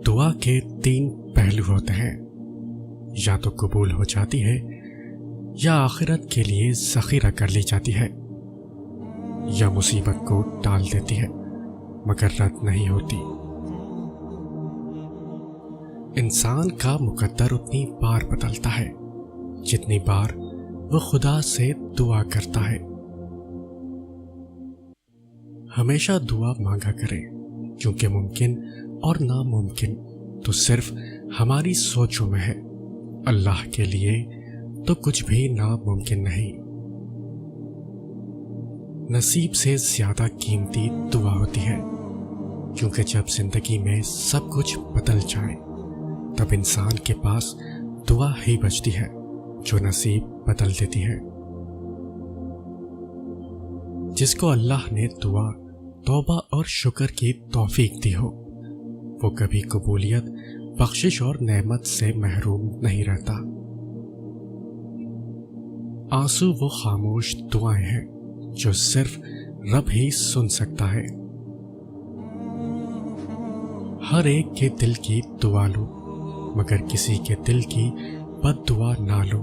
دعا کے 3 پہلو ہوتے ہیں، یا تو قبول ہو جاتی ہے، یا آخرت کے لیے ذخیرہ کر لی جاتی ہے، یا مصیبت کو ٹال دیتی ہے مگر رد نہیں ہوتی۔ انسان کا مقدر اتنی بار بدلتا ہے جتنی بار وہ خدا سے دعا کرتا ہے۔ ہمیشہ دعا مانگا کریں، کیونکہ ممکن اور ناممکن تو صرف ہماری سوچوں میں ہے، اللہ کے لیے تو کچھ بھی ناممکن نہیں۔ نصیب سے زیادہ قیمتی دعا ہوتی ہے، کیونکہ جب زندگی میں سب کچھ بدل جائے تب انسان کے پاس دعا ہی بچتی ہے جو نصیب بدل دیتی ہے۔ جس کو اللہ نے دعا، توبہ اور شکر کی توفیق دی ہو، وہ کبھی قبولیت، بخشش اور نعمت سے محروم نہیں رہتا۔ آنسو وہ خاموش دعائیں ہیں جو صرف رب ہی سن سکتا ہے۔ ہر ایک کے دل کی دعا لو، مگر کسی کے دل کی بد دعا نہ لو۔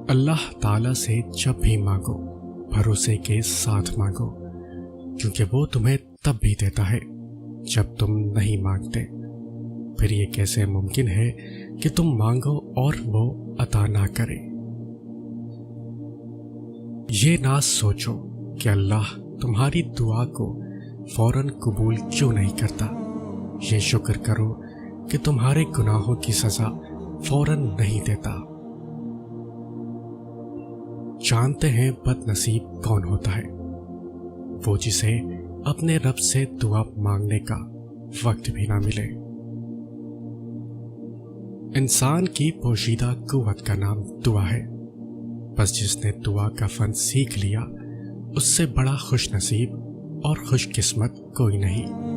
اللہ تعالی سے جب بھی مانگو بھروسے کے ساتھ مانگو، کیونکہ وہ تمہیں تب بھی دیتا ہے جب تم نہیں مانگتے۔ پھر یہ کیسے ممکن ہے کہ تم مانگو اور وہ عطا نہ کرے؟ یہ نہ سوچو کہ اللہ تمہاری دعا کو فوراً قبول کیوں نہیں کرتا، یہ شکر کرو کہ تمہارے گناہوں کی سزا فوراً نہیں دیتا۔ جانتے ہیں بد نصیب کون ہوتا ہے؟ وہ جسے اپنے رب سے دعا مانگنے کا وقت بھی نہ ملے۔ انسان کی پوشیدہ قوت کا نام دعا ہے، بس جس نے دعا کا فن سیکھ لیا اس سے بڑا خوش نصیب اور خوش قسمت کوئی نہیں۔